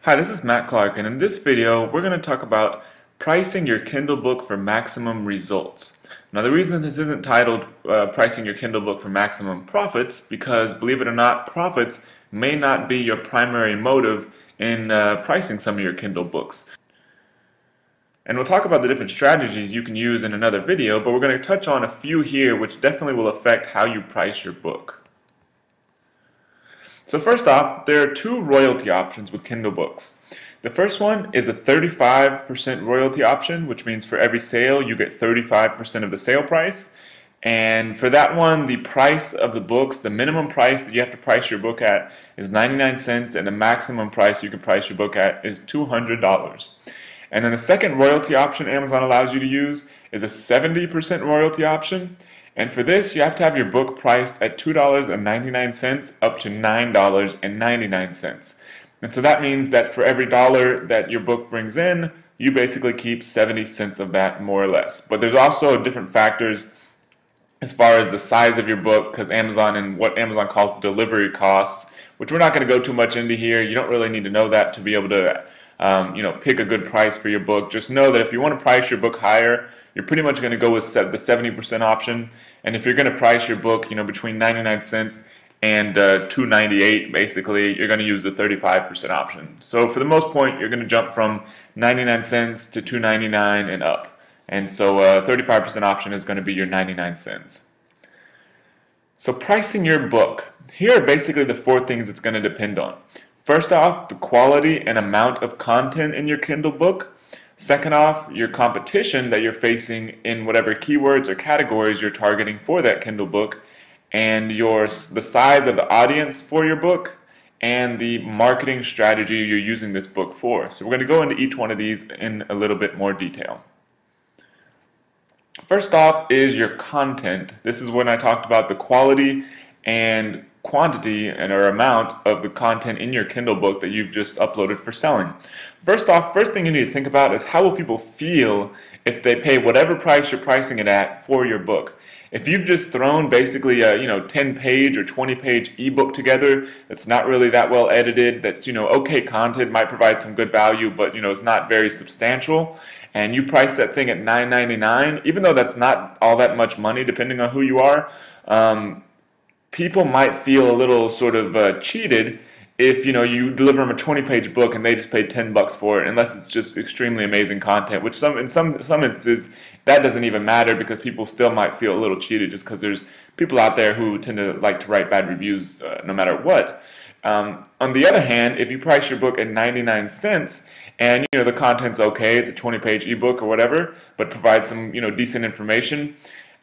Hi, this is Matt Clark, and in this video we're going to talk about pricing your Kindle book for maximum results. Now the reason this isn't titled pricing your Kindle book for maximum profits, because believe it or not, profits may not be your primary motive in pricing some of your Kindle books. And we'll talk about the different strategies you can use in another video, but we're going to touch on a few here which definitely will affect how you price your book. So first off, there are two royalty options with Kindle books. The first one is a 35% royalty option, which means for every sale you get 35% of the sale price. And for that one, the price of the books, the minimum price that you have to price your book at is 99 cents, and the maximum price you can price your book at is $200. And then the second royalty option Amazon allows you to use is a 70% royalty option. And for this, you have to have your book priced at $2.99 up to $9.99. And so that means that for every dollar that your book brings in, you basically keep 70 cents of that, more or less. But there's also different factors as far as the size of your book, because Amazon and what Amazon calls delivery costs, which we're not going to go too much into here. You don't really need to know that to be able to pick a good price for your book. Just know that if you want to price your book higher, you're pretty much going to go with the 70% option. And if you're going to price your book, between 99 cents and $2.98, basically, you're going to use the 35% option. So for the most part, you're going to jump from 99 cents to $2.99 and up. And so 35% option is going to be your 99 cents. So pricing your book. Here are basically the four things it's going to depend on. First off, the quality and amount of content in your Kindle book. Second off, your competition that you're facing in whatever keywords or categories you're targeting for that Kindle book, and the size of the audience for your book, and the marketing strategy you're using this book for. So we're going to go into each one of these in a little bit more detail. First off is your content. This is when I talked about the quality and quantity or amount of the content in your Kindle book that you've just uploaded for selling. First thing you need to think about is how will people feel if they pay whatever price you're pricing it at for your book. If you've just thrown basically a 10-page or 20-page ebook together that's not really that well edited, that's okay content, might provide some good value, but it's not very substantial, and you price that thing at $9.99, even though that's not all that much money depending on who you are, people might feel a little sort of cheated if you deliver them a 20-page book and they just paid $10 for it, unless it's just extremely amazing content, which in some instances that doesn't even matter, because people still might feel a little cheated just because there's people out there who tend to like to write bad reviews no matter what. On the other hand, if you price your book at 99 cents and the content's okay, it's a 20-page ebook or whatever, but provides some decent information,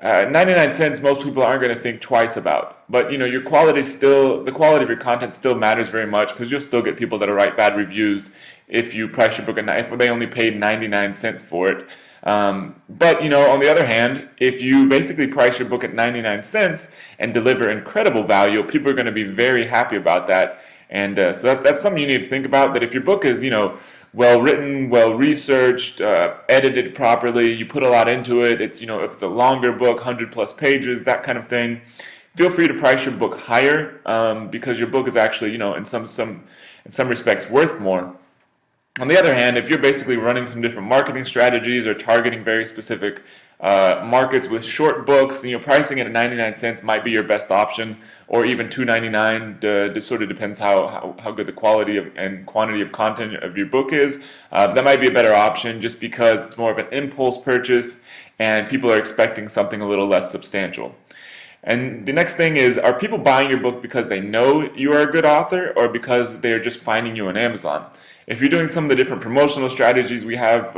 99 cents most people aren't going to think twice about. But your quality the quality of your content still matters very much, because you'll still get people that'll write bad reviews if you price your book at if they only paid 99 cents for it. But on the other hand, if you basically price your book at 99 cents and deliver incredible value, people are going to be very happy about that. And so that's something you need to think about, that if your book is well written, well researched, edited properly, you put a lot into it, it's if it's a longer book, 100+ pages, that kind of thing, feel free to price your book higher, because your book is actually in some respects worth more. On the other hand, if you're basically running some different marketing strategies or targeting very specific markets with short books, then pricing it at 99 cents might be your best option, or even $2.99. It sort of depends how good the quality and quantity of content of your book is. That might be a better option, just because it's more of an impulse purchase and people are expecting something a little less substantial. And the next thing is, are people buying your book because they know you are a good author, or because they're just finding you on Amazon? If you're doing some of the different promotional strategies we have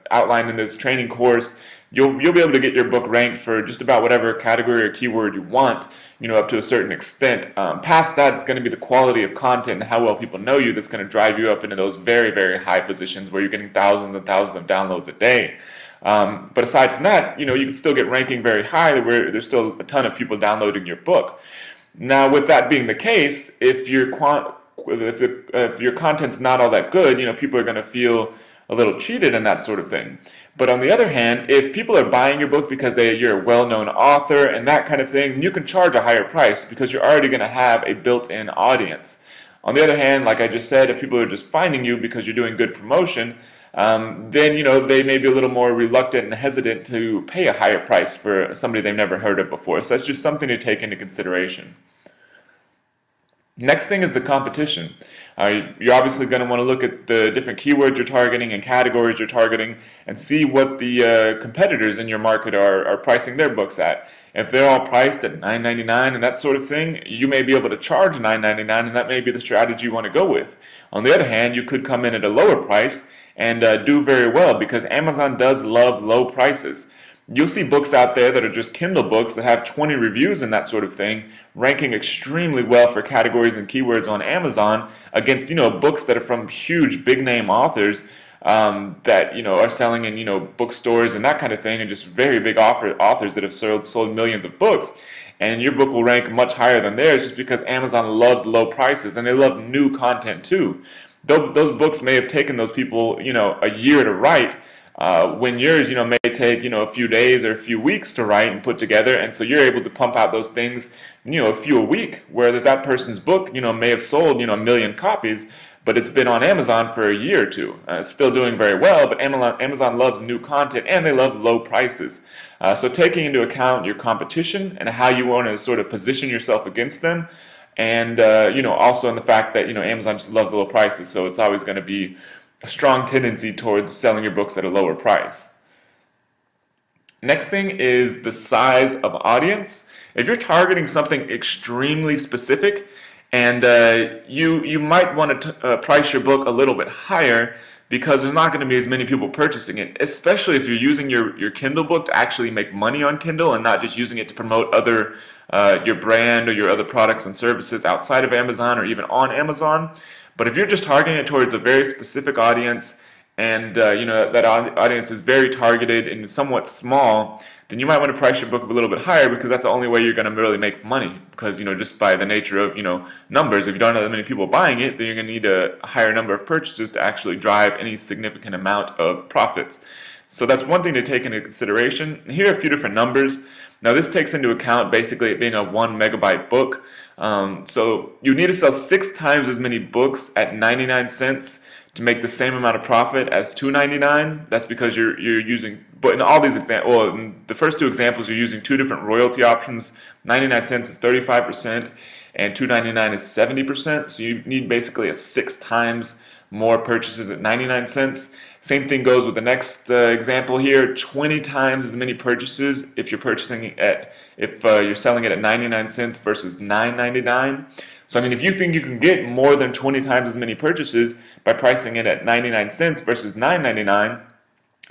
outlined in this training course, you'll be able to get your book ranked for just about whatever category or keyword you want, up to a certain extent. Past that, it's going to be the quality of content and how well people know you that's going to drive you up into those very, very high positions where you're getting thousands and thousands of downloads a day. But aside from that, you can still get ranking very high, where there's still a ton of people downloading your book. Now, with that being the case, if your content's not all that good, people are going to feel a little cheated and that sort of thing. But on the other hand, if people are buying your book because you're a well-known author and that kind of thing, you can charge a higher price because you're already going to have a built-in audience. On the other hand, like I just said, if people are just finding you because you're doing good promotion, then they may be a little more reluctant and hesitant to pay a higher price for somebody they've never heard of before. So that's just something to take into consideration. Next thing is the competition. You're obviously going to want to look at the different keywords you're targeting and categories you're targeting and see what the competitors in your market are pricing their books at. If they're all priced at $9.99 and that sort of thing, you may be able to charge $9.99, and that may be the strategy you want to go with. On the other hand, you could come in at a lower price and do very well, because Amazon does love low prices. You'll see books out there that are just Kindle books that have 20 reviews and that sort of thing, ranking extremely well for categories and keywords on Amazon against books that are from huge big name authors that are selling in bookstores and that kind of thing, and just very big authors that have sold millions of books. And your book will rank much higher than theirs just because Amazon loves low prices, and they love new content too. Those books may have taken those people a year to write, when yours may take a few days or a few weeks to write and put together, and so you're able to pump out those things a few a week, whereas that person's book may have sold a million copies, but it's been on Amazon for a year or two. It's still doing very well, but Amazon loves new content and they love low prices. So taking into account your competition and how you want to sort of position yourself against them, and also in the fact that Amazon just loves low prices, so it's always going to be a strong tendency towards selling your books at a lower price. Next thing is the size of audience. If you're targeting something extremely specific, and you might want to price your book a little bit higher, because there's not going to be as many people purchasing it, especially if you're using your Kindle book to actually make money on Kindle and not just using it to promote your brand or your other products and services outside of Amazon or even on Amazon. But if you're just targeting it towards a very specific audience, and that audience is very targeted and somewhat small, then you might want to price your book a little bit higher, because that's the only way you're going to really make money. Because just by the nature of numbers, if you don't have that many people buying it, then you're going to need a higher number of purchases to actually drive any significant amount of profits. So that's one thing to take into consideration. And here are a few different numbers. Now this takes into account basically it being a 1 megabyte book. So you need to sell 6 times as many books at 99 cents to make the same amount of profit as $2.99. That's because you're using, but in all these examples, well, in the first 2 examples, you're using 2 different royalty options. 99 cents is 35% and $2.99 is 70%. So you need basically a 6 times more purchases at 99 cents. Same thing goes with the next example here. 20 times as many purchases if you're selling it at 99 cents versus $9.99. So I mean, if you think you can get more than 20 times as many purchases by pricing it at 99 cents versus $9.99,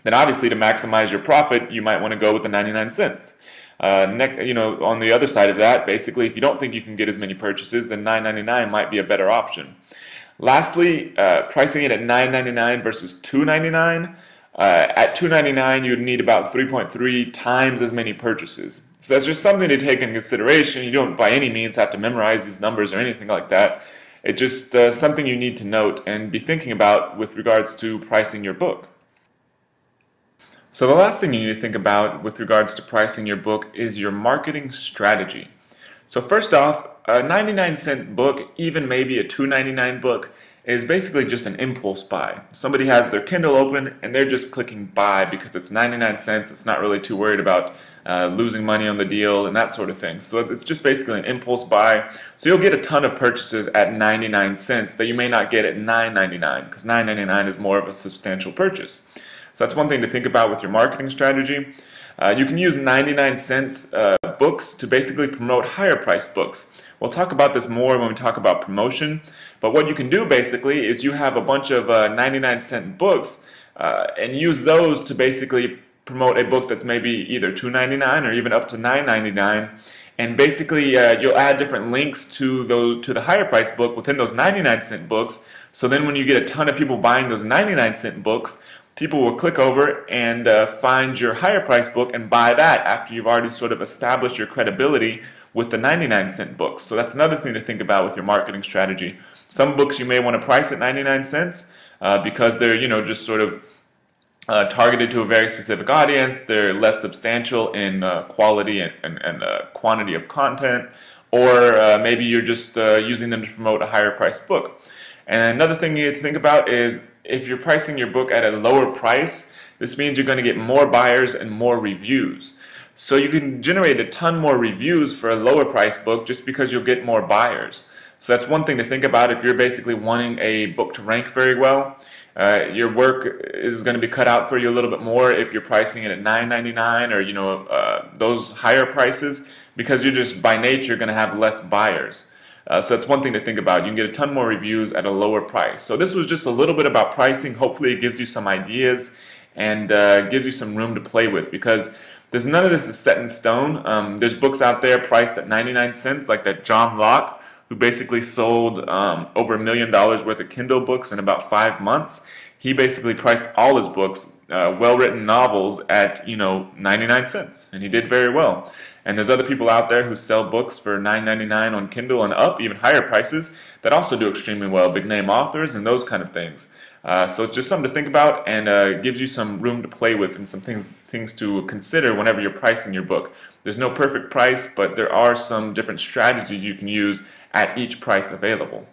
then obviously to maximize your profit, you might want to go with the 99 cents. On the other side of that, basically, if you don't think you can get as many purchases, then $9.99 might be a better option. Lastly, pricing it at $9.99 versus $2.99. At $2.99, you'd need about 3.3 times as many purchases. So that's just something to take into consideration. You don't by any means have to memorize these numbers or anything like that. It's just something you need to note and be thinking about with regards to pricing your book. So the last thing you need to think about with regards to pricing your book is your marketing strategy. So first off, a 99-cent book, even maybe a $2.99 book, is basically just an impulse buy. Somebody has their Kindle open and they're just clicking buy because it's 99 cents. It's not really too worried about losing money on the deal and that sort of thing. So it's just basically an impulse buy. So you'll get a ton of purchases at 99 cents that you may not get at $9.99, because $9.99 is more of a substantial purchase. So that's one thing to think about with your marketing strategy. You can use 99 cents books to basically promote higher priced books. We'll talk about this more when we talk about promotion, but what you can do basically is you have a bunch of 99-cent books and use those to basically promote a book that's maybe either $2.99 or even up to $9.99, and basically you'll add different links to the higher price book within those 99-cent books. So then when you get a ton of people buying those 99-cent books, people will click over and find your higher price book and buy that after you've already sort of established your credibility with the 99-cent books. So that's another thing to think about with your marketing strategy. Some books you may want to price at 99 cents because they're just sort of targeted to a very specific audience. They're less substantial in quality and quantity of content. or maybe you're just using them to promote a higher priced book. And another thing you need to think about is if you're pricing your book at a lower price, this means you're going to get more buyers and more reviews. So you can generate a ton more reviews for a lower price book just because you'll get more buyers. So that's one thing to think about if you're basically wanting a book to rank very well. Your work is going to be cut out for you a little bit more if you're pricing it at $9.99 or those higher prices, because you're just by nature going to have less buyers. So that's one thing to think about. You can get a ton more reviews at a lower price. So this was just a little bit about pricing. Hopefully it gives you some ideas and gives you some room to play with, because there's none of this is set in stone. There's books out there priced at 99 cents, like that John Locke, who basically sold over $1 million worth of Kindle books in about 5 months. He basically priced all his books, well-written novels, at 99 cents, and he did very well. And there's other people out there who sell books for $9.99 on Kindle and up, even higher prices, that also do extremely well, big-name authors and those kind of things. So it's just something to think about, and gives you some room to play with and some things to consider whenever you're pricing your book. There's no perfect price, but there are some different strategies you can use at each price available.